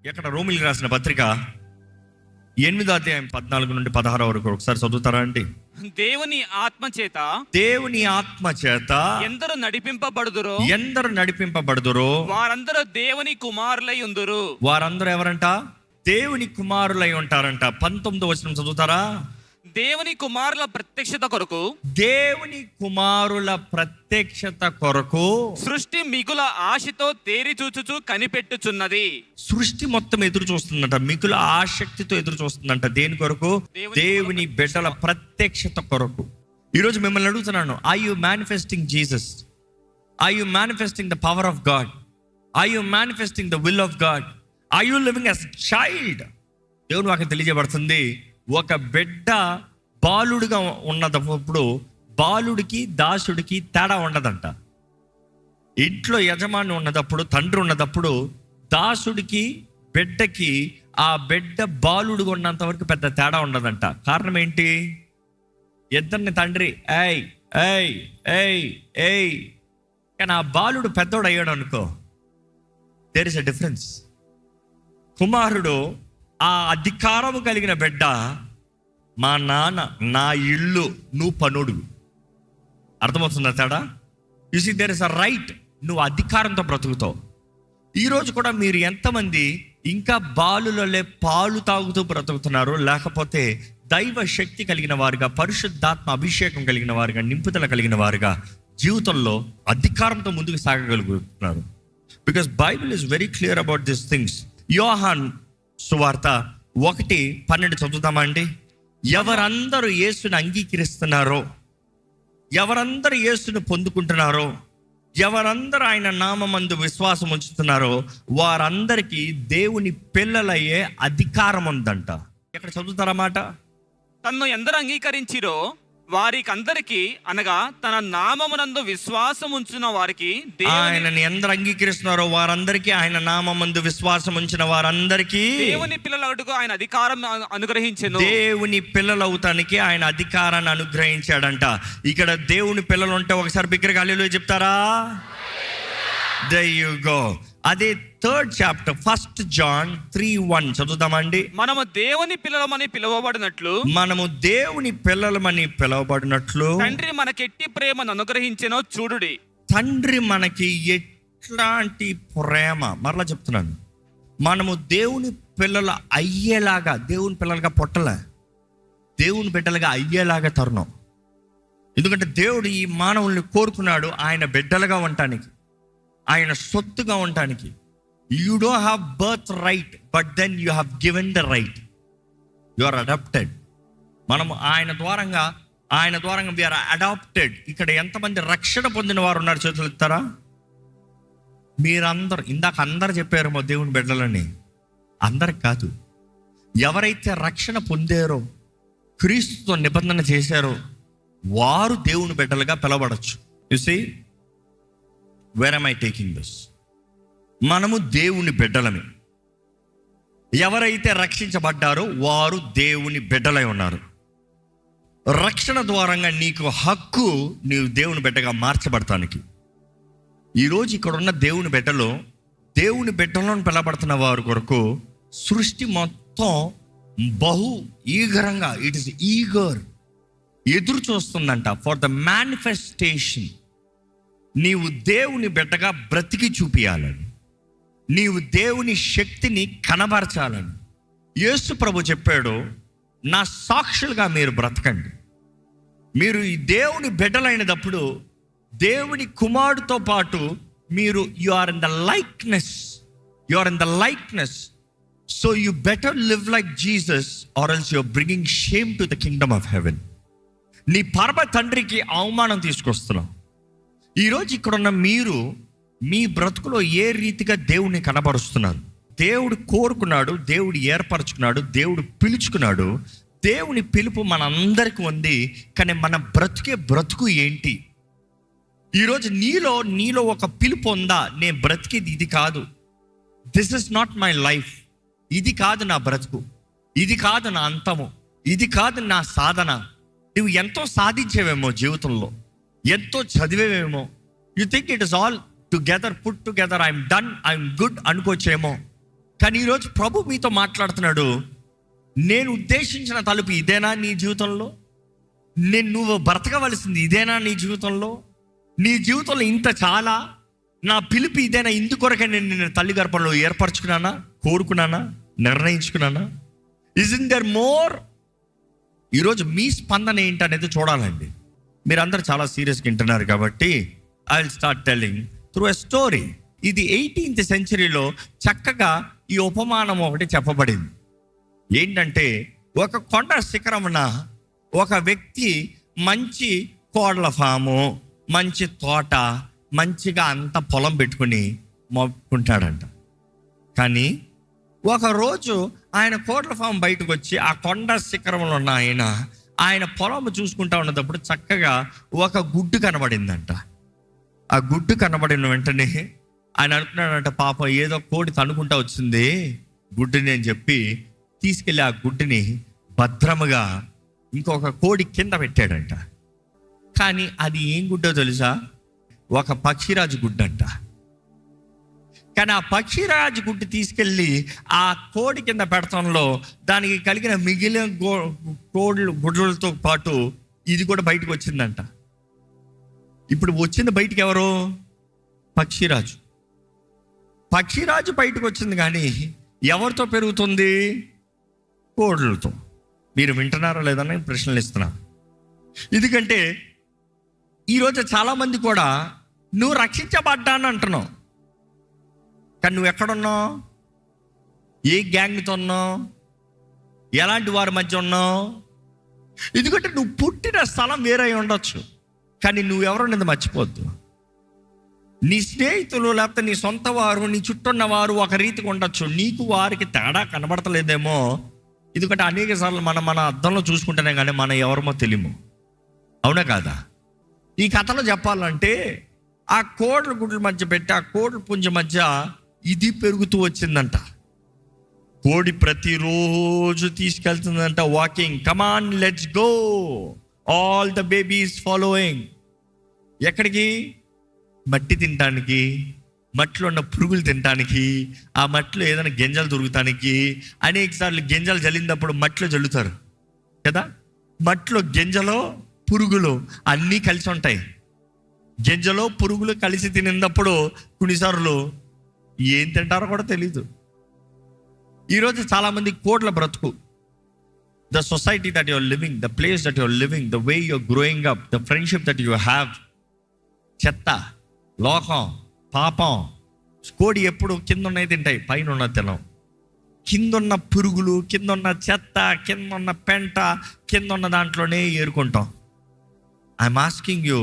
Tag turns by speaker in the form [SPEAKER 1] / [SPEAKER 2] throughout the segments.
[SPEAKER 1] ఇక్కడ రోమిలికి రాసిన పత్రిక 8వ అధ్యాయం 14 నుండి 16 వరకు ఒకసారి చదువుతారా అండి?
[SPEAKER 2] దేవుని ఆత్మ చేత ఎందరు నడిపింపబడుదురో వారందరూ దేవుని కుమారులై ఉందురు.
[SPEAKER 1] వారందరూ ఎవరంట? దేవుని కుమారులై ఉంటారంట. 19వ వచనం చదువుతారా?
[SPEAKER 2] దేవుని కుమారుల ప్రత్యక్షత కొరకు,
[SPEAKER 1] దేవుని కుమారుల ప్రత్యక్షత కొరకు
[SPEAKER 2] సృష్టి మిగుల ఆశతో తేరి చూచుచు కనిపెట్టుచున్నది.
[SPEAKER 1] సృష్టి మొత్తం ఎదురు చూస్తుందంట, మిగుల ఆసక్తితో ఎదురు చూస్తుందంట. దేని కొరకు? దేవుని బిడ్డల ప్రత్యక్షత కొరకు. ఈరోజు మిమ్మల్ని అడుగుతున్నాను, are you manifesting Jesus? Are you manifesting the power of God? Are you manifesting the will of God? Are you living as child? దేవుని వాక్యం తెలియజేయబడుతుంది, ఒక బిడ్డ బాలుడిగా ఉన్నప్పుడు బాలుడికి దాసుడికి తేడా ఉండదంట. ఇంట్లో యజమాని ఉన్నదప్పుడు, తండ్రి ఉన్నదప్పుడు దాసుడికి బిడ్డకి ఆ బిడ్డ బాలుడిగా ఉన్నంత వరకు పెద్ద తేడా ఉండదంట. కారణం ఏంటి? ఇద్దరిని తండ్రి ఏయ్ ఏయ్ ఏయ్ ఏయ్, కానీ ఆ బాలుడు పెద్దోడు అయ్యాడు అనుకో, దేర్ ఇస్ అ డిఫరెన్స్. కుమారుడు, ఆ అధికారము కలిగిన బిడ్డ, మా నాన్న నా ఇల్లు, నువ్వు పనుడు. అర్థమవుతుందా తేడా? You see there is a right. నువ్వు అధికారంతో బ్రతుకుతావు. ఈరోజు కూడా మీరు ఎంతమంది ఇంకా బాలులలో పాలు తాగుతూ బ్రతుకుతున్నారు, లేకపోతే దైవ శక్తి కలిగిన వారుగా, పరిశుద్ధాత్మ అభిషేకం కలిగిన వారుగా, నింపుదల కలిగిన వారుగా జీవితంలో అధికారంతో ముందుకు సాగగలుగుతున్నారు? Because Bible is very clear about this things. Yohan సువార్త 1:12 చదువుతామా అండి? ఎవరందరూ యేసుని అంగీకరిస్తున్నారో, ఎవరందరూ యేసుని పొందుకుంటున్నారో, ఎవరందరూ ఆయన నామమందు విశ్వాసం ఉంచుతున్నారో వారందరికీ దేవుని పిల్లలయ్యే అధికారం ఉందంట. ఎక్కడ చదువుతారా మాట?
[SPEAKER 2] తన్ను ఎందరు అంగీకరించిరో వారికందరికి, అనగా తన నామమునందు విశ్వాసం ఉంచిన వారికి,
[SPEAKER 1] ఆయనని ఎందరు అంగీకరిస్తున్నారో వారందరికీ, ఆయన నామమందు విశ్వాసం ఉంచిన వారందరికీ
[SPEAKER 2] దేవుని పిల్లలకు ఆయన అధికారం అనుగ్రహించెను.
[SPEAKER 1] దేవుని పిల్లలవుతానికి ఆయన అధికారాన్ని అనుగ్రహించాడంట. ఇక్కడ దేవుని పిల్లలు ఉంటే ఒకసారి బిగ్గరగా హల్లెలూయా చెప్తారా? There you go. అదే 3rd chapter 1 John 3:1 చదువుతామండి.
[SPEAKER 2] మనము దేవుని పిల్లలమని పిలువబడినట్లు, తండ్రి మనకెట్టి ప్రేమను అనుగ్రహించెనో చూడుడి.
[SPEAKER 1] తండ్రి మనకి ఎట్లాంటి ప్రేమ, మరలా చెప్తున్నాను, మనము దేవుని పిల్లలు అయ్యేలాగా, దేవుని పిల్లలుగా పొట్టలే, దేవుని బిడ్డలుగా అయ్యేలాగా తరుణం. ఎందుకంటే దేవుడు ఈ మానవుల్ని కోరుకున్నాడు ఆయన బిడ్డలుగా ఉండటానికి, ఆయన సొత్తుగా ఉండటానికి. You don't have birth right, but then you have given the right. You are adopted. మనము ఆయన ద్వారంగా వీఆర్ అడాప్టెడ్. ఇక్కడ ఎంతమంది రక్షణ పొందిన వారు ఉన్నారు? చేతులు ఎత్తారా? మీరందరూ, ఇందాక అందరు చెప్పారు దేవుని బిడ్డలని. అందరికి కాదు. ఎవరైతే రక్షణ పొందారో, క్రీస్తుతో నిబంధన చేశారో వారు దేవుని బిడ్డలుగా పిలవబడచ్చు. You see, where am I taking this? మనము దేవుని బిడ్డలమే. ఎవరైతే రక్షించబడ్డారో వారు దేవుని బిడ్డలై ఉన్నారు. రక్షణ ద్వారంగా నీకు హక్కు, నీవు దేవుని బిడ్డగా మార్చబడటానికి. ఈరోజు ఇక్కడ ఉన్న దేవుని బిడ్డలో, దేవుని బిడ్డలను పిలబడుతున్న వారి కొరకు సృష్టి మొత్తం బహు ఈగరంగా, ఇట్ ఇస్ ఈగర్, ఎదురు చూస్తుందంట ఫర్ ద మేనిఫెస్టేషన్. నీవు దేవుని బిడ్డగా బ్రతికి చూపియాలని, నీవు దేవుని శక్తిని కనబరచాలని యేసు ప్రభు చెప్పాడు, నా సాక్షులుగా మీరు బ్రతకండి. మీరు ఈ దేవుని బిడ్డలైనప్పుడు దేవుని కుమారుడితో పాటు మీరు you are in the likeness. So you better live like Jesus or else you are bringing shame to the kingdom of heaven. నీ పరమ తండ్రికి అవమానం తీసుకొస్తున్నావు. ఈరోజు ఇక్కడున్న మీరు మీ బ్రతుకులో ఏ రీతిగా దేవుని కనబరుస్తున్నారు? దేవుడు కోరుకున్నాడు, దేవుడు ఏర్పరచుకున్నాడు, దేవుడు పిలుచుకున్నాడు. దేవుని పిలుపు మనందరికీ ఉంది, కానీ మన బ్రతుకు ఏంటి? ఈరోజు నీలో ఒక పిలుపు ఉందా? నేను బ్రతికేది ఇది కాదు, this is not my life, ఇది కాదు నా బ్రతుకు, ఇది కాదు నా అంతము, ఇది కాదు నా సాధన. నువ్వు ఎంతో సాధించేవేమో జీవితంలో, ఎంతో చదివేవేమో, you think it is all together, put together, I'm done, I'm good అనుకోవచ్చేమో. కానీ ఈరోజు ప్రభు మీతో మాట్లాడుతున్నాడు, నేను ఉద్దేశించిన తలుపు ఇదేనా నీ జీవితంలో? నువ్వు బ్రతకవలసింది ఇదేనా నీ జీవితంలో? నీ జీవితంలో ఇంత చాలా? నా పిలుపు ఇదేనా? ఇందుకొరకే నేను తల్లి గర్భంలో ఏర్పరచుకున్నానా, కోరుకున్నానా, నిర్ణయించుకున్నానా? In there more? ఈరోజు మీ స్పందన ఏంటనేది చూడాలండి. మీరందరూ చాలా సీరియస్గా వింటున్నారు కాబట్టి I will start telling through a story. ఇది 18th సెంచరీలో చక్కగా ఈ ఉపమానం ఒకటి చెప్పబడింది. ఏంటంటే, ఒక కొండ శిఖరమున ఒక వ్యక్తి మంచి కోడల ఫాము, మంచి తోట, మంచిగా అంత పొలం పెట్టుకుని మొక్కుంటాడంట. కానీ ఒకరోజు ఆయన కోడల ఫామ్ బయటకు వచ్చి ఆ కొండ శిఖరంలో ఉన్న ఆయన పొలం చూసుకుంటా ఉన్నప్పుడు చక్కగా ఒక గుడ్డు కనబడిందంట. ఆ గుడ్డు కనబడిన వెంటనే ఆయన అనుకున్నాడంట, పాపం ఏదో కోడి తనుకుంటా వచ్చింది గుడ్డుని అని చెప్పి తీసుకెళ్ళి ఆ గుడ్డుని భద్రముగా ఇంకొక కోడి కింద పెట్టాడంట. కానీ అది ఏం గుడ్డో తెలుసా? ఒక పక్షిరాజు గుడ్డంట. కానీ ఆ పక్షిరాజు గుడ్డు తీసుకెళ్ళి ఆ కోడి కింద పెడతంలో దానికి కలిగిన మిగిలిన గుడ్లతో పాటు ఇది కూడా బయటకు వచ్చిందంట. ఇప్పుడు వచ్చింది బయటికి ఎవరు? పక్షిరాజు. పక్షిరాజు బయటకు వచ్చింది, కానీ ఎవరితో పెరుగుతుంది? కోళ్ళతో. మీరు వింటున్నారా లేదని ప్రశ్నలు ఇస్తున్నాను. ఎందుకంటే ఈరోజు చాలామంది కూడా నువ్వు రక్షించబడ్డాను అంటున్నావు, కానీ నువ్వు ఎక్కడున్నావు? ఏ గ్యాంగ్తో ఉన్నావు? ఎలాంటి వారి మధ్య ఉన్నావు? ఎందుకంటే నువ్వు పుట్టిన స్థలం వేరే ఉండొచ్చు, కానీ నువ్వెవరనేది మర్చిపోద్దు. నీ స్నేహితులు లేకపోతే నీ సొంత వారు, నీ చుట్టూన్న వారు ఒక రీతిగా ఉండొచ్చు, నీకు వారికి తేడా కనబడతలేదేమో. ఎందుకంటే అనేక సార్లు మన అద్దంలో చూసుకుంటేనే కానీ మనం ఎవరమో తెలియము. అవునా కాదా? ఈ కథలో చెప్పాలంటే ఆ కోడ్ల గుడ్ల మధ్య పెట్టి ఆ కోడ్ల పుంజ మధ్య ఇది పెరుగుతూ వచ్చిందంట. కోడి ప్రతిరోజు తీసుకెళ్తుందంట walking. Come on let's go, all the babies following. ఎక్కడికి? మట్టి తినటానికి, మట్టిలో ఉన్న పురుగులు తినటానికి, ఆ మట్టిలో ఏదైనా గింజలు దొరుకుతానికి. అనేక సార్లు గింజలు జల్లినప్పుడు మట్టిలో జల్లుతారు కదా. మట్టిలో గింజలో పురుగులు అన్నీ కలిసి ఉంటాయి. గింజలో పురుగులు కలిసి తిన్నప్పుడు కొన్నిసార్లు ఏం తింటారో కూడా తెలీదు. ఈరోజు చాలామంది కోట్ల బ్రతుకు, the society that your living, the place that your living, the way your growing up, the friendship that you have, చెత్త, లోకం, పాపం. కోడి ఎప్పుడు కింద ఉన్నది తింటాయి, పైన ఉన్నది తినం. కిందున్న పురుగులు, కిందున్న చెత్త, కిందున్న పెంట, కిందున్న దాంట్లోనే ఏరుకుంటాం. I'm asking you,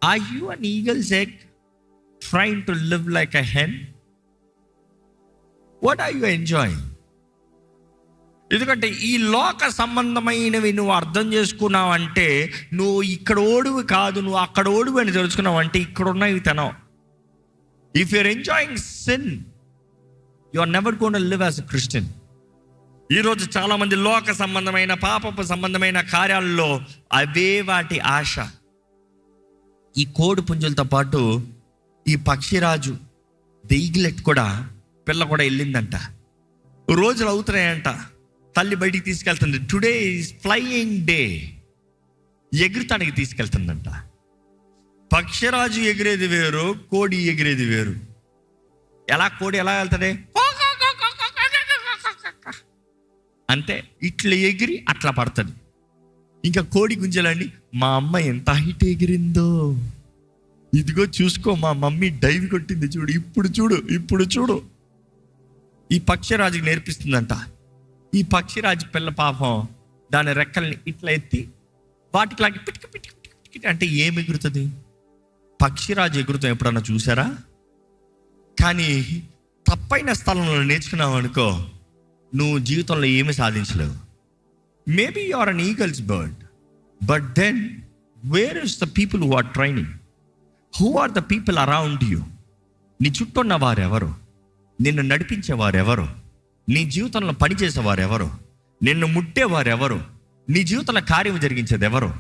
[SPEAKER 1] are you an eagle's egg trying to live like a hen? What are you enjoying? ఎందుకంటే ఈ లోక సంబంధమైనవి నువ్వు అర్థం చేసుకున్నావు అంటే నువ్వు ఇక్కడ ఓడివి కాదు, నువ్వు అక్కడ ఓడివి అని తెలుసుకున్నావు అంటే ఇక్కడ ఉన్నవి తినవు. If you're enjoying sin, you are never going to live as a Christian. ఈరోజు చాలామంది లోక సంబంధమైన పాపపు సంబంధమైన కార్యాలలో అవే వాటి ఆశ. ఈ కోడి పుంజులతో పాటు ఈ పక్షిరాజు దెయ్యిలెట్ కూడా పిల్ల కూడా వెళ్ళిందంట. రోజులు అవుతున్నాయంట, తల్లి బయటికి తీసుకెళ్తుంది. టుడే ఈజ్ ఫ్లయింగ్ డే, ఎగురుతానికి తీసుకెళ్తుందంట. పక్షిరాజు ఎగిరేది వేరు, కోడి ఎగిరేది వేరు. కోడి ఎలా వెళ్తాడే అంతే, ఇట్లా ఎగిరి అట్లా పడుతుంది. ఇంకా కోడి గుంజలండి, మా అమ్మ ఎంత హైట్ ఎగిరిందో, ఇదిగో చూసుకో మా మమ్మీ డైవ్ కొట్టింది చూడు, ఇప్పుడు చూడు. ఈ పక్షిరాజుకి నేర్పిస్తుందంట. ఈ పక్షిరాజు పిల్ల పాపం దాని రెక్కల్ని ఇట్లా ఎత్తి వాటికి పిటికి పిటికి పిటికి అంటే ఏం ఎగురుతుంది? పక్షిరాజు ఎగురుతాం ఎప్పుడన్నా చూసారా? కానీ తప్పైన స్థలంలో నేర్చుకున్నావు అనుకో, నువ్వు జీవితంలో ఏమి సాధించలేవు. Maybe you are an eagle's bird, but then where is the people who are training? Who are the people around you? నీ చుట్టూ ఉన్న వారెవరు? నిన్ను నడిపించేవారెవరు? నీ జీవితంలో పనిచేసేవారెవరు? నిన్ను ముట్టేవారెవరు? నీ జీవితంలో కార్యం జరిగించేది ఎవరు?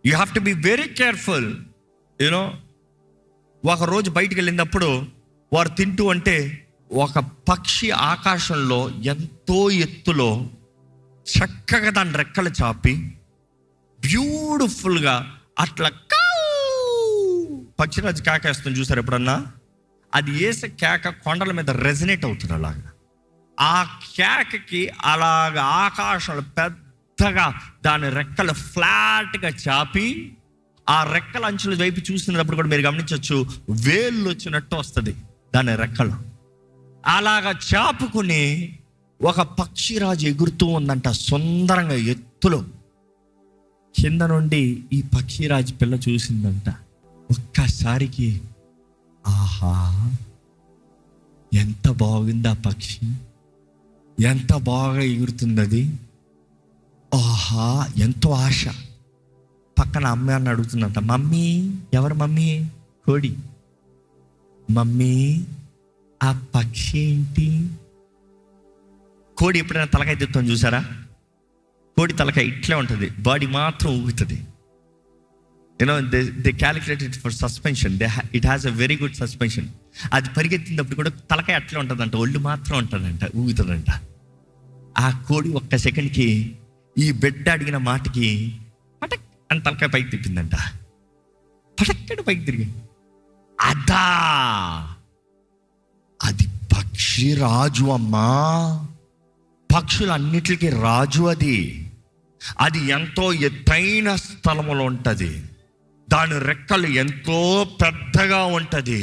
[SPEAKER 1] You have to be very careful. You know, ఒక రోజు బయటికి వెళ్ళినప్పుడు వారు తింటూ అంటే ఒక పక్షి ఆకాశంలో ఎంతో ఎత్తులో చక్కగా దాని రెక్కలు చాపి బ్యూటిఫుల్గా అట్లా పక్షిరాజు కేకేస్తుంది చూసారు ఎప్పుడన్నా? అది వేసే కేక కొండల మీద రెజనేట్ అవుతుంది. అలాగా ఆ కేకకి అలాగ ఆకాశంలో పెద్దగా దాని రెక్కలు ఫ్లాట్గా చాపి ఆ రెక్కల అంచుల వైపు చూసినప్పుడు కూడా మీరు గమనించవచ్చు, వేళ్ళు వచ్చినట్టు వస్తుంది దాని రెక్కలు. అలాగా చాపుకుని ఒక పక్షిరాజు ఎగురుతూ ఉందంట సుందరంగా ఎత్తులో. కింద నుండి ఈ పక్షిరాజు పిల్ల చూసిందంట. ఒక్కసారికి ఆహా, ఎంత బాగుంది ఆ పక్షి, ఎంత బాగా ఎగురుతుంది అది, ఆహా ఎంతో ఆశ. పక్కన అమ్మ అని అడుగుతుందంట, మమ్మీ ఎవరు మమ్మీ? కోడి. మమ్మీ ఆ పక్షి ఏంటి? కోడి ఎప్పుడైనా తలకాయ తిప్పుతాం చూసారా? కోడి తలకాయ ఇట్లే ఉంటుంది, బాడీ మాత్రం ఊగుతుంది. They calculated for suspension. It has a very good suspension. అది పరిగెత్తినప్పుడు కూడా తలకాయ అట్లే ఉంటుందంట, ఒళ్ళు మాత్రం ఉంటుందంట, ఊగుతుందంట. ఆ కోడి ఒక్క సెకండ్కి ఈ బిడ్డ అడిగిన మాటకి పటక్ అని తలకాయ పైకి తిప్పిందంట. పటక్కడి పైకి తిరిగి అదా, అది పక్షి రాజు అమ్మా, పక్షులన్నిటికీ రాజు. అది ఎంతో ఎత్తైన స్థలములో ఉంటుంది, దాని రెక్కలు ఎంతో పెద్దగా ఉంటుంది.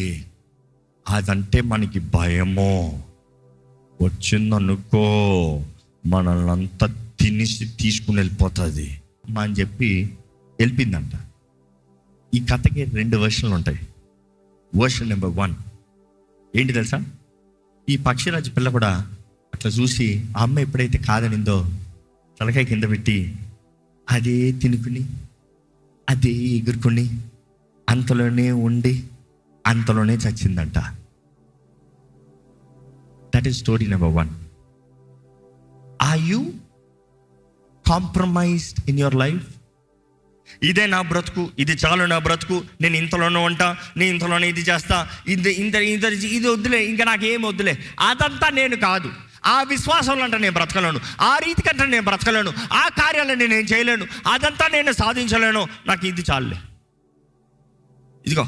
[SPEAKER 1] అదంటే మనకి భయమో, వచ్చిందనుకో మనల్ని అంతా తినేసి తీసుకుని వెళ్ళిపోతుంది అని చెప్పి వెళ్ళిపోయిందంట. ఈ కథకి 2 వర్షన్లు ఉంటాయి. వర్షన్ నెంబర్ 1 ఏంటి తెలుసా? ఈ పక్షిరాజు పిల్ల కూడా అట్లా చూసి ఆ అమ్మ ఎప్పుడైతే కాదనిందో తలకాయ కింద పెట్టి అదే తినుకుని అదే ఎగురుకుని అంతలోనే ఉండి అంతలోనే చచ్చిందంట. That is story number 1. Are you compromised in your life? ఇదే నా బ్రతుకు, ఇది చాలు నా బ్రతుకు, నేను ఇంతలోనే ఉంటా, నేను ఇంతలోనే ఇది చేస్తా, ఇది వద్దులే, ఇంకా నాకేం వద్దులే, అదంతా నేను కాదు, ఆ విశ్వాసంలో అంటే నేను బ్రతకలేను, ఆ రీతి కంటే నేను బ్రతకలేను, ఆ కార్యాలను నేను చేయలేను, అదంతా నేను సాధించలేను, నాకు ఇది చాలులే. ఇదిగో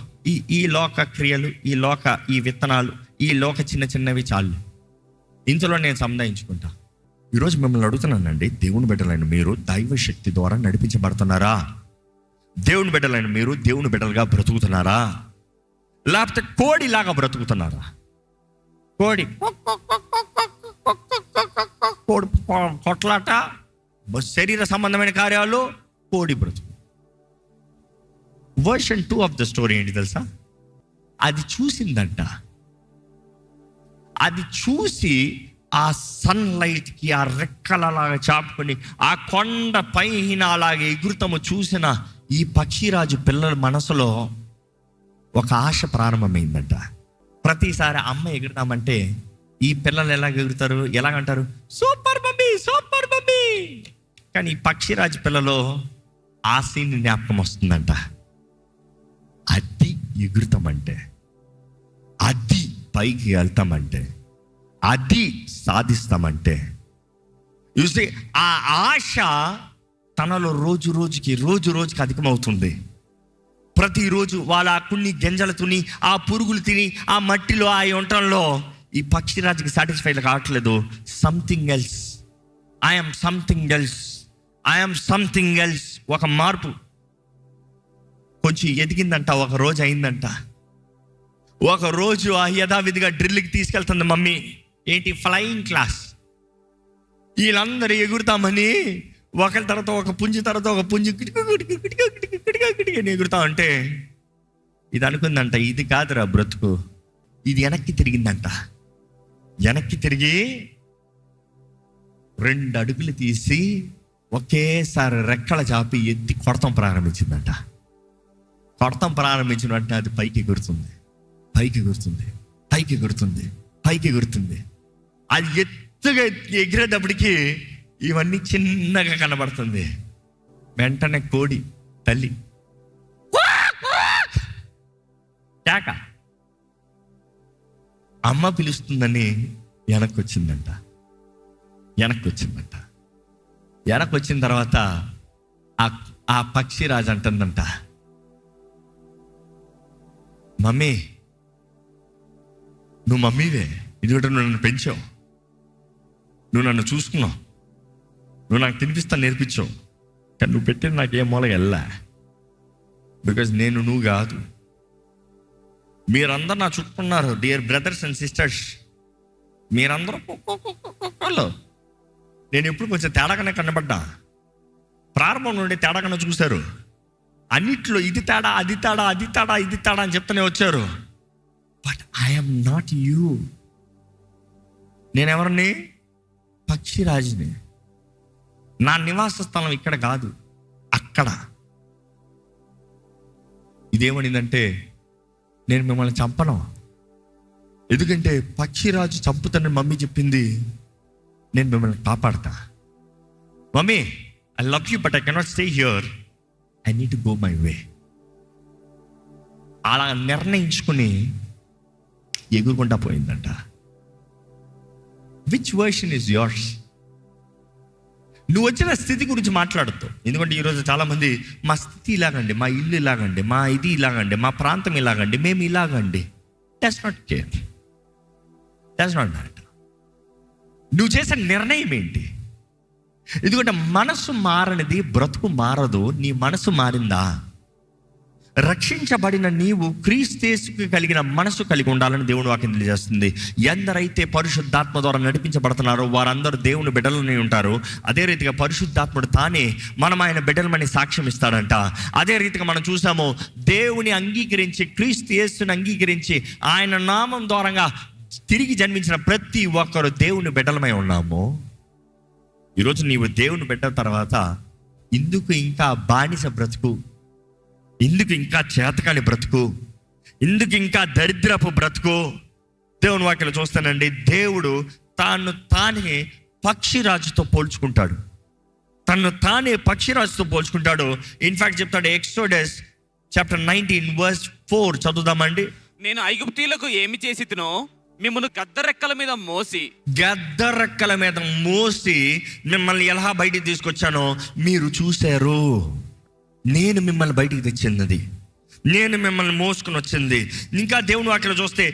[SPEAKER 1] ఈ లోక క్రియలు, ఈ విత్తనాలు, ఈ లోక చిన్న చిన్నవి చాలు, ఇంతలో నేను సంధాయించుకుంటా. ఈరోజు మిమ్మల్ని అడుగుతున్నానండి, దేవుని బిడ్డలైన మీరు దైవ శక్తి ద్వారా నడిపించబడుతున్నారా? దేవుని బిడ్డలైన మీరు దేవుని బిడ్డలుగా బ్రతుకుతున్నారా? లేకపోతే కోడిలాగా బ్రతుకుతున్నారా? కోడి కొట్లాట, శరీర సంబంధమైన కార్యాలు, కోడి బ్రతుకు. వర్షన్ 2 ఆఫ్ ద స్టోరీ ఏంటి తెలుసా? అది చూసిందంట. అది చూసి ఆ సన్లైట్కి ఆ రెక్కలలాగా చాపుకొని ఆ కొండ పైన అలాగే ఎగురుతాము చూసిన ఈ పక్షిరాజు పిల్లల మనసులో ఒక ఆశ ప్రారంభమైందంట. ప్రతిసారి అమ్మ ఎగురుతామంటే ఈ పిల్లలు ఎలాగ ఎగురుతారు, ఎలాగంటారు? Super mummy, super mummy. కానీ ఈ పక్షిరాజు పిల్లలో ఆ సీన్ జ్ఞాపకం వస్తుందంట. అది ఎగురుతామంటే, అది పైకి వెళ్తామంటే, అది సాధిస్తామంటే, చూసి ఆ ఆశ తనలో రోజు రోజుకి అధికమవుతుంది. ప్రతిరోజు వాళ్ళ కొన్ని గింజలు తిని, ఆ పురుగులు తిని, ఆ మట్టిలో, ఆ వంటల్లో ఈ పక్షిరాజుకి సాటిస్ఫైడ్ కావట్లేదు. Something else, I'm something else. ఒక మార్పు కొంచెం ఎదిగిందంట. ఒక రోజు అయిందంట. ఒక రోజు ఆ యథావిధిగా డ్రిల్కి తీసుకెళ్తుంది మమ్మీ. ఏంటి? Flying class. వీళ్ళందరూ ఎగురుతామని ఒకరి తర్వాత ఒక పుంజు తర్వాత ఒక పుంజు ఎగురుతా అంటే ఇది అనుకుందంట, ఇది కాదురా బ్రతుకు. ఇది వెనక్కి తిరిగిందంట. వెనక్కి తిరిగి 2 అడుగులు తీసి ఒకేసారి రెక్కల చాపి ఎత్తి కొడతాం ప్రారంభించిందంట. కొడతాం ప్రారంభించిన వెంటనే అది పైకి ఎగురుతుంది. అది ఎత్తుగా ఎగిరేటప్పటికి ఇవన్నీ చిన్నగా కనబడుతుంది. వెంటనే కోడి తల్లి కేక. అమ్మ పిలుస్తుందని వెనక్కి వచ్చిందంట. వెనక్కి వచ్చిన తర్వాత ఆ పక్షిరాజు అంటుందంట, మమ్మీ నువ్వు మమ్మీవే, ఇదిగోటి నువ్వు నన్ను పెంచావు, నువ్వు నన్ను చూసుకున్నావు, నువ్వు నాకు తినిపిస్తా నేర్పించావు, కానీ నువ్వు పెట్టిన నాకు ఏ మూలగా వెళ్ళా, బికాజ్ నేను నువ్వు కాదు. మీరందరూ నా చుట్టుకున్నారు, డియర్ బ్రదర్స్ అండ్ సిస్టర్స్, మీరందరూ కుక్కలు. నేను ఎప్పుడు కొంచెం తేడాగానే కనబడ్డా, ప్రారంభం నుండి తేడాగానే చూశారు. అన్నిట్లో ఇది తేడా, అది తేడా, అది తేడా, ఇది తేడా అని చెప్తూనే వచ్చారు. But I'm not you. నేనెవరిని? పక్షిరాజుని. నా నివాస స్థలం ఇక్కడ కాదు, అక్కడ. ఇదేమనిందంటే, నేను మిమ్మల్ని చంపను, ఎందుకంటే పక్షిరాజు చంపుతానని మమ్మీ చెప్పింది, నేను మిమ్మల్ని కాపాడతా. Mummy, I love you but I cannot stay here, I need to go my way. అలా నిర్ణయించుకుని ఎగురుకుంటా పోయిందంట. Which version is yours? నువ్వు వచ్చిన స్థితి గురించి మాట్లాడుతావు. ఎందుకంటే ఈరోజు చాలామంది మా స్థితి ఇలాగండి, మా ఇల్లు ఇలాగండి, మా ఇది ఇలాగండి, మా ప్రాంతం ఇలాగండి, మేము ఇలాగండి. Does not care, does not matter. నువ్వు చేసే నిర్ణయం ఏంటి? ఎందుకంటే మనసు మారనిది బ్రతుకు మారదు. నీ మనసు మారిందా? రక్షించబడిన నీవు క్రీస్తుకి కలిగిన మనసు కలిగి ఉండాలని దేవుని వాక్యం తెలియజేస్తుంది. ఎందరైతే పరిశుద్ధాత్మ ద్వారా నడిపించబడుతున్నారో వారందరూ దేవుని బిడ్డలని ఉంటారు. అదే రీతిగా పరిశుద్ధాత్ముడు తానే మనం ఆయన బిడ్డలమని సాక్ష్యం ఇస్తాడంట. అదే రీతిగా మనం చూసాము, దేవుని అంగీకరించి, క్రీస్తు యేసుని అంగీకరించి ఆయన నామం ద్వారంగా తిరిగి జన్మించిన ప్రతి ఒక్కరు దేవుని బిడ్డలమై ఉన్నాము. ఈరోజు నీవు దేవుని బిడ్డ తర్వాత ఇందుకు ఇంకా బానిస బ్రతుకు, ఇందుకు ఇంకా చేతకాని బ్రతుకు, ఇందుకు ఇంకా దరిద్రపు బ్రతుకు? దేవుని వాక్యం చూస్తానండి, దేవుడు తానే పక్షిరాజుతో పోల్చుకుంటాడు. తను తానే పక్షిరాజుతో పోల్చుకుంటాడు. ఇన్ఫాక్ట్ చెప్తాడు, ఎక్సోడస్ చాప్టర్ 19:4 చదువుదామండి.
[SPEAKER 2] నేను ఐగుప్తీయులకు ఏమి చేసితినో మిమ్మల్ని గద్దరెక్కల మీద మోసి మిమ్మల్ని ఎలా బయటికి తీసుకొచ్చానో మీరు చూశారు. నేను మిమ్మల్ని బయటికి తెచ్చినది, నేను మిమ్మల్ని మోసుకుని వచ్చింది. ఇంకా దేవుని వాక్యలో చూస్తే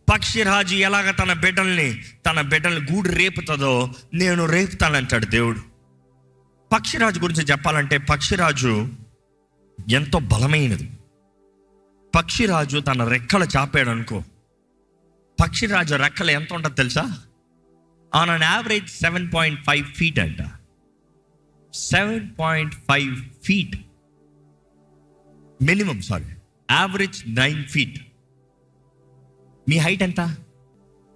[SPEAKER 2] పక్షిరాజు ఎలాగ తన బిడ్డల్ని గూడు రేపుతుందో నేను రేపుతానంటాడు దేవుడు. పక్షిరాజు గురించి చెప్పాలంటే, పక్షిరాజు ఎంతో బలమైనది. పక్షిరాజు తన రెక్కలు చాపాడు అనుకో, పక్షిరాజు రెక్కలు ఎంత ఉంటుంది తెలుసా? ఆన్ అన్ యావరేజ్ 7.5 feet అంట. 7.5 feet మినిమం, యావరేజ్ 9 feet. మీ హైట్ ఎంత?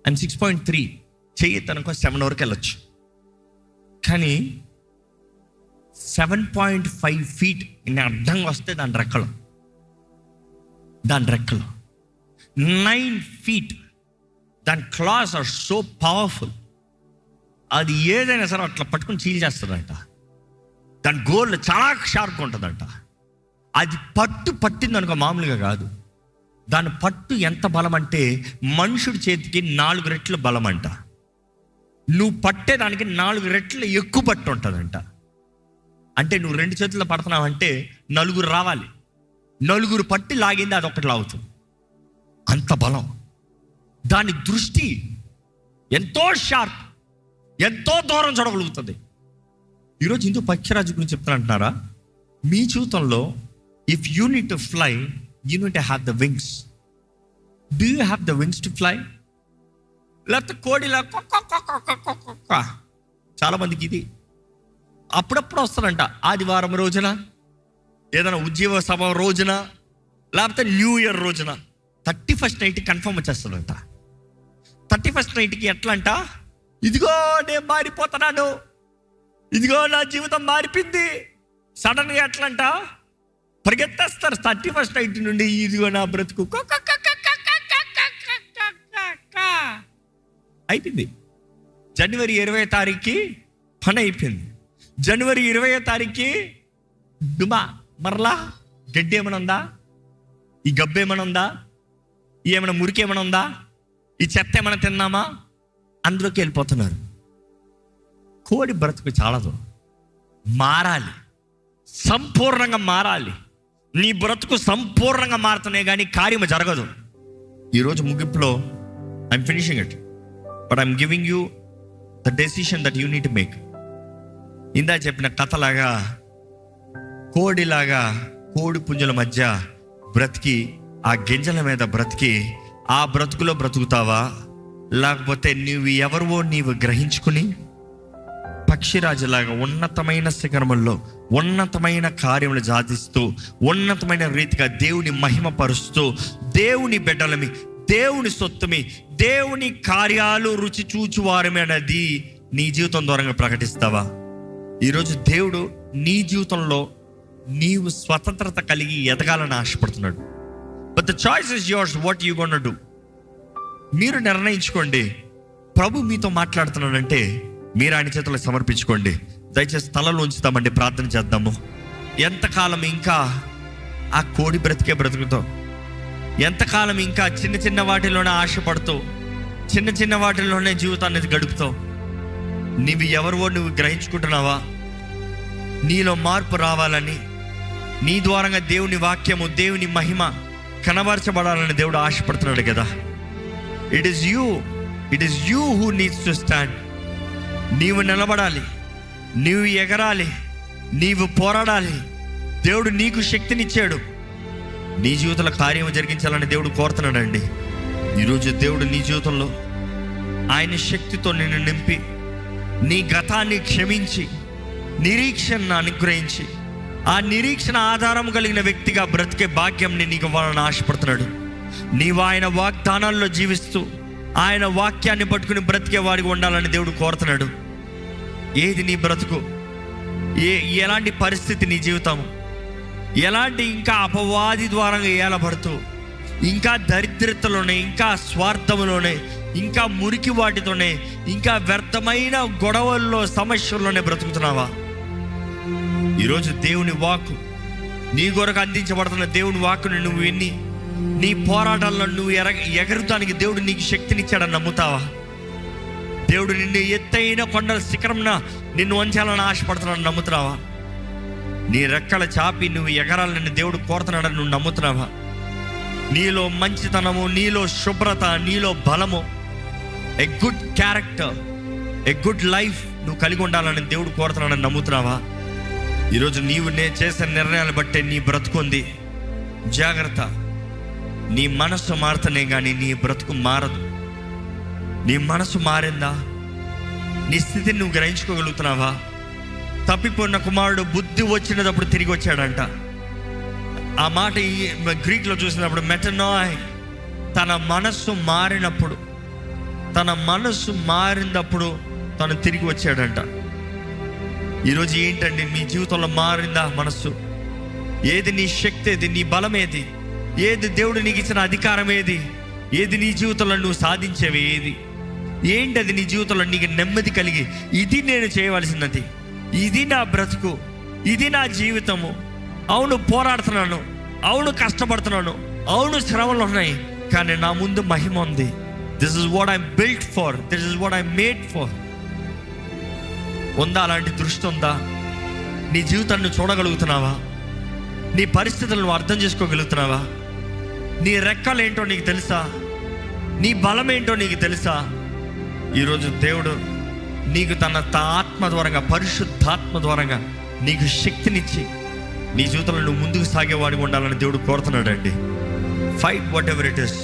[SPEAKER 2] అండ్ 6.3. చెయ్యి అనుకో 7 వరకు వెళ్ళొచ్చు. కానీ 7.5 feet ఇన్ని అడ్డంగా వస్తే దాని రెక్కలు 9 feet. దాని క్లాస్ ఆర్ సో పవర్ఫుల్. అది ఏదైనా సరే అట్లా పట్టుకుని చీల్ చేస్తుందంట. దాని గోల్ చాలా షార్ప్గా ఉంటుందంట. అది పట్టింది అనుకో, మామూలుగా కాదు. దాని పట్టు ఎంత బలం అంటే మనుషుడి చేతికి 4 రెట్లు బలం అంట. నువ్వు పట్టేదానికి 4 రెట్లు ఎక్కువ పట్టు ఉంటుందంట. అంటే నువ్వు 2 చేతుల్లో పడుతున్నావంటే 4 రావాలి. 4 పట్టి లాగింది, అది ఒకటి లాగుతుంది. అంత బలం. దాని దృష్టి ఎంతో షార్ప్, ఎంతో దూరం చూడగలుగుతుంది. ఈరోజు హిందూ పక్షిరాజు గురించి చెప్తానంటున్నారా? మీ జీవితంలో if you need to fly, you need to have the wings. Do you have the wings to fly? లేకపోతే కోడిలా చాలా మందికి ఇది అప్పుడప్పుడు వస్తారంట. ఆదివారం రోజున, ఏదైనా ఉద్యోగ సభ రోజున, లేకపోతే న్యూ ఇయర్ రోజున 31st నైట్కి కన్ఫర్మ్ వచ్చేస్తుందంట. 31st నైట్కి ఎట్లా అంట, ఇదిగో నేను మారిపోతున్నాను, ఇదిగో నా జీవితం మారిపోయింది. సడన్గా ఎట్లా అంట పరిగెత్తేస్తారు 31st నైట్ నుండి. ఇదిగో నా బ్రతుకు అయిపోయింది. జనవరి 20వ తారీఖుకి పని అయిపోయింది. జనవరి 20వ తారీఖుకి డుమా మరలా గడ్డి ఏమైనా ఉందా? ఈ గబ్బు ఏమైనా ఉందా?
[SPEAKER 1] ఏమైనా మురికి ఏమైనా ఉందా, ఈ చెత్త ఏమైనా తిన్నామా, అందులోకి వెళ్ళిపోతున్నారు. కోడి బ్రతుకు చాలదు, మారాలి, సంపూర్ణంగా మారాలి. నీ బ్రతుకు సంపూర్ణంగా మారుతున్నాయి కానీ కార్యము జరగదు. ఈరోజు ముగింపులో I'm finishing it, but I'm giving you the decision that you need to make. ఇందా చెప్పిన కథలాగా కోడిలాగా కోడి పుంజుల మధ్య బ్రతికి, ఆ గింజల మీద బ్రతికి ఆ బ్రతుకులో బ్రతుకుతావా, లేకపోతే నీవు ఎవరివో నీవు గ్రహించుకుని పక్షిరాజులాగా ఉన్నతమైన శిఖరముల్లో ఉన్నతమైన కార్యములు సాధిస్తూ ఉన్నతమైన రీతిగా దేవుని మహిమపరుస్తూ దేవుని బిడ్డలమి, దేవుని సొత్తుమి, దేవుని కార్యాలు రుచి చూచువారమే అనేది నీ జీవితం ద్వారా ప్రకటిస్తావా? ఈరోజు దేవుడు నీ జీవితంలో నీవు స్వతంత్రత కలిగి ఎదగాలని ఆశపడుతున్నాడు. But the choice is yours, what you gonna do. మీరు నిర్ణయించుకోండి. ప్రభు మీతో మాట్లాడుతున్నాడంటే మీరు ఆయన చేతుల్లో సమర్పించుకోండి. దయచేసి తలలో ఉంచుతామండి, ప్రార్థన చేద్దాము. ఎంతకాలం ఇంకా ఆ కోడి బ్రతికే బ్రతుకుతావు? ఎంతకాలం ఇంకా చిన్న చిన్న వాటిలోనే ఆశపడుతూ చిన్న చిన్న వాటిల్లోనే జీవితాన్ని గడుపుతావు? నీవు ఎవరివో నువ్వు గ్రహించుకుంటున్నావా? నీలో మార్పు రావాలని, నీ ద్వారంగా దేవుని వాక్యము, దేవుని మహిమ కనబరచబడాలని దేవుడు ఆశపడుతున్నాడు కదా. It is you who needs to stand. నీవు నిలబడాలి, నీవు ఎగరాలి, నీవు పోరాడాలి. దేవుడు నీకు శక్తినిచ్చాడు. నీ జీవితంలో కార్యం జరిగించాలని దేవుడు కోరుతున్నాడండి. ఈరోజు దేవుడు నీ జీవితంలో ఆయన శక్తితో నిన్ను నింపి, నీ గతాన్ని క్షమించి, నిరీక్షణను అనుగ్రహించి, ఆ నిరీక్షణ ఆధారం కలిగిన వ్యక్తిగా బ్రతికే భాగ్యంని నీకు ఇవ్వాలని ఆశపడుతున్నాడు. నీవు ఆయన వాగ్దానాల్లో జీవిస్తూ ఆయన వాక్యాన్ని పట్టుకుని బ్రతికే వాడికి ఉండాలని దేవుడు కోరుతున్నాడు. ఏది నీ బ్రతుకు? ఎలాంటి పరిస్థితి నీ జీవితం? ఎలాంటి ఇంకా అపవాది ద్వారా ఏలబడుతూ, ఇంకా దరిద్రతలోనే, ఇంకా స్వార్థములోనే, ఇంకా మురికి వాటితోనే, ఇంకా వ్యర్థమైన గొడవల్లో, సమస్యల్లోనే బ్రతుకుతున్నావా? ఈరోజు దేవుని వాక్కు నీ కొరకు అందించబడుతున్న దేవుని వాక్కుని నువ్వు విని నీ పోరాటాల్లో నువ్వు ఎగరుతానికి దేవుడు నీకు శక్తినిచ్చాడని నమ్ముతావా? దేవుడు నిన్ను ఎత్తైన కొండల శిఖరంన నిన్ను వంచాలని ఆశపడుతున్నాడని నమ్ముతున్నావా? నీ రెక్కల చాపి నువ్వు ఎగరాలని దేవుడు కోరుతున్నాడని నువ్వు నమ్ముతున్నావా? నీలో మంచితనము, నీలో శుభ్రత, నీలో బలము, a good character, a good life నువ్వు కలిగి ఉండాలని దేవుడు కోరుతున్నాడని నమ్ముతున్నావా? ఈరోజు నీవు చేసే నిర్ణయాలు బట్టే నీ బ్రతుకుంది. జాగ్రత్త. నీ మనసు మారుతనే కానీ నీ బ్రతుకు మారదు. నీ మనసు మారిందా? నీ స్థితిని నువ్వు గ్రహించుకోగలుగుతున్నావా? తప్పిపోయిన కుమారుడు బుద్ధి వచ్చినప్పుడు తిరిగి వచ్చాడంట. ఆ మాట గ్రీక్లో చూసినప్పుడు మెటనాయ్, తన మనస్సు మారినప్పుడు, తన మనస్సు మారినప్పుడు తను తిరిగి వచ్చాడంట. ఈరోజు ఏంటండి మీ జీవితంలో మారిందా మనస్సు? ఏది నీ శక్తి? ఏది నీ బలం? ఏది దేవుడు నీకు ఇచ్చిన అధికారం? ఏది నీ జీవితంలో నువ్వు సాధించేవి? ఏంటి అది నీ జీవితంలో నీకు నెమ్మది కలిగి, ఇది నేను చేయవలసినది, ఇది నా బ్రతుకు, ఇది నా జీవితము, అవును పోరాడుతున్నాను, అవును కష్టపడుతున్నాను, అవును శ్రమలు ఉన్నాయి, కానీ నా ముందు మహిమ ఉంది. This is what I'm built for, this is what I'm made for. ఉందా? అలాంటి దృష్టి ఉందా? నీ జీవితాన్ని చూడగలుగుతున్నావా? నీ పరిస్థితులను నువ్వు అర్థం చేసుకోగలుగుతున్నావా? నీ రెక్కలు ఏంటో నీకు తెలుసా? నీ బలం ఏంటో నీకు తెలుసా? ఈరోజు దేవుడు నీకు తన ఆత్మ ద్వారంగా, పరిశుద్ధాత్మ ద్వారంగా నీకు శక్తినిచ్చి నీ జీవితంలో నువ్వు ముందుకు సాగేవాడిగా ఉండాలని దేవుడు కోరుతున్నాడండి. Fight whatever it is,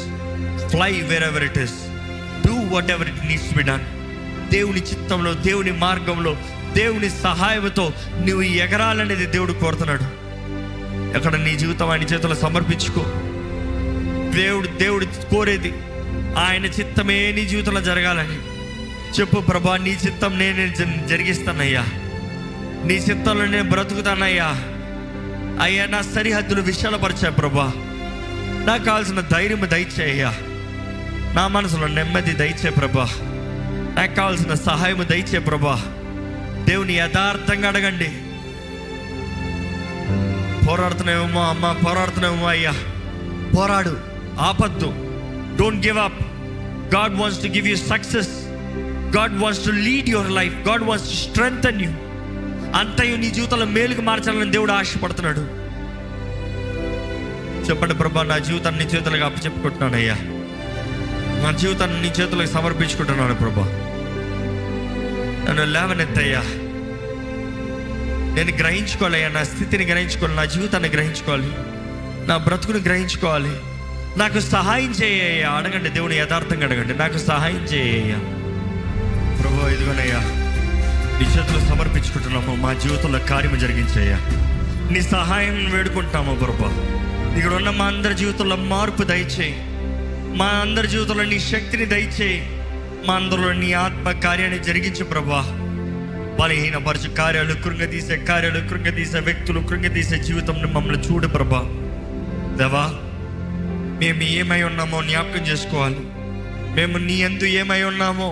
[SPEAKER 1] fly wherever it is, do whatever it needs to be done. దేవుని చిత్తంలో, దేవుని మార్గంలో, దేవుని సహాయంతో నువ్వు ఎగరాలనేది దేవుడు కోరుతున్నాడు. ఎక్కడ నీ జీవితం ఆయన చేతుల్లో సమర్పించుకో. దేవుడు కోరేది ఆయన చిత్తమే నీ జీవితంలో జరగాలని చెప్పు. ప్రభా, నీ చిత్తం నేను జరిగిస్తానయ్యా, నీ చిత్తంలో నేను బ్రతుకుతానయ్యా. అయ్యా, నా సరిహద్దులు విశాలపరిచా ప్రభా, నాకు కావాల్సిన ధైర్యం దయచేయ్యా, నా మనసులో నెమ్మది దయచే ప్రభా, నాకు కావాల్సిన సహాయం దయచే ప్రభా. దేవుని యథార్థంగా అడగండి. పోరాడుతున్నావేమో అమ్మ, పోరాడుతున్నావేమో అయ్యా, పోరాడు, ఆపద్దు. Don't give up. God wants to give you success. God wants to lead your life. God wants to strengthen you. అంతయు నీ జీవితంలో మేలుకు మార్చాలని దేవుడు ఆశపడుతున్నాడు. చెప్పండి, ప్రభా నా జీవితాన్ని నీ చేతులకు అప్పచెప్పుకుంటున్నానయ్యా. నా జీవితాన్ని నీ చేతులకు సమర్పించుకుంటున్నాను ప్రభా. నన్ను లేవనెత్తయ్యా. నేను గ్రహించుకోవాలయ్యా, నా స్థితిని గ్రహించుకోవాలి, నా జీవితాన్ని గ్రహించుకోవాలి, నా బ్రతుకుని గ్రహించుకోవాలి. నాకు సహాయం చేయ్యా. అడగండి, దేవుని యథార్థంగా అడగండి, నాకు సహాయం చేయ్యా. ప్రభా ఇదిగోనయ్యా, నీ చేతులు సమర్పించుకుంటున్నాము. మా జీవితంలో కార్యము జరిగించయ్యా. నీ సహాయం వేడుకుంటాము ప్రభా. ఇక్కడ ఉన్న మా అందరి జీవితంలో మార్పు దయచేయి. మా అందరి జీవితంలో నీ శక్తిని దయచేయి. మా అందరిలో నీ ఆత్మ కార్యాన్ని జరిగించు ప్రభా. బలహీనపరచు కార్యాలు, కృంగతీసే వ్యక్తులు, కృంగతీసే జీవితం మమ్మల్ని చూడు ప్రభా. దేవా, మేము ఏమై ఉన్నామో జ్ఞాపకం చేసుకోవాలి. మేము నీ యందు ఏమై ఉన్నామో,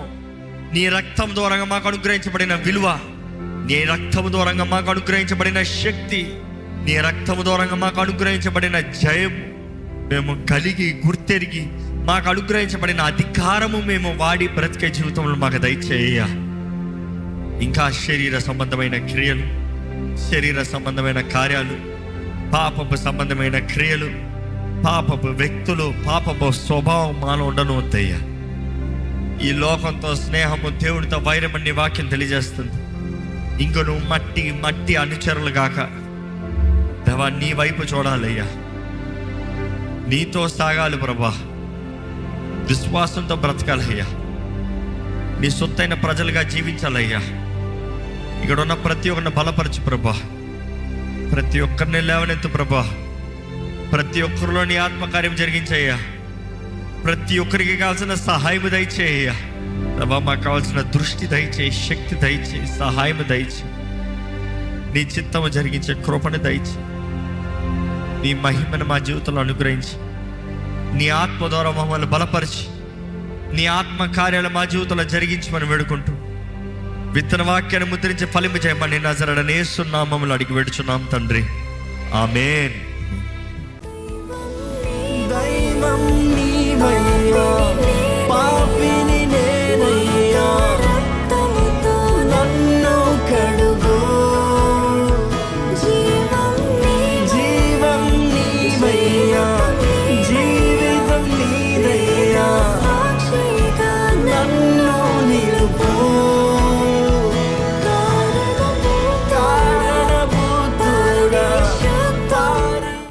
[SPEAKER 1] నీ రక్తం ద్వారా మాకు అనుగ్రహించబడిన విలువ, నీ రక్తం ద్వారా మాకు అనుగ్రహించబడిన శక్తి, నీ రక్తం ద్వారా మాకు అనుగ్రహించబడిన జయం మేము కలిగి గుర్తెరిగి మాకు అనుగ్రహించబడిన అధికారము మేము వాడి బ్రతికే జీవితంలో మాకు దయచేయ. ఇంకా శరీర సంబంధమైన క్రియలు, శరీర సంబంధమైన కార్యాలు, పాపపు సంబంధమైన క్రియలు, పాపపు వ్యక్తులు, పాపపు స్వభావం మాలో ఉండను వద్దయ్యా. ఈ లోకంతో స్నేహము, దేవుడితో వైరము నీ వాక్యం తెలియజేస్తుంది. ఇంక నువ్వు మట్టి అనుచరులు గాక దేవా, నీ వైపు చూడాలయ్యా. నీతో సాగాలి ప్రభా. విశ్వాసంతో బ్రతకాలయ్యా. నీ సొత్తైన ప్రజలుగా జీవించాలయ్యా. ఇక్కడ ఉన్న ప్రతి ఒక్కరిని బలపరచు ప్రభా. ప్రతి ఒక్కరిని లేవనెత్తు ప్రభా. ప్రతి ఒక్కరిలో నీ ఆత్మకార్యం జరిగించయ్యా. ప్రతి ఒక్కరికి కావాల్సిన సహాయం దయచేయ్యా. ప్రభా, మాకు కావాల్సిన దృష్టి దయచేయి, శక్తి దయచేయి, సహాయం దయచేయి. నీ చిత్తము జరిగించే కృపను దయచేయి. నీ మహిమను మా జీవితంలో అనుగ్రహించి, నీ ఆత్మ ద్వారా మమ్మల్ని బలపరిచి, నీ ఆత్మ కార్యాలు మా జీవితంలో జరిగించమని వేడుకుంటూ, విత్తన వాక్యాన్ని ముద్రించి ఫలింపజేయమని నజరేయుడైన యేసు నామములో అడిగి వేడుచున్నాం తండ్రి. ఆమేన్.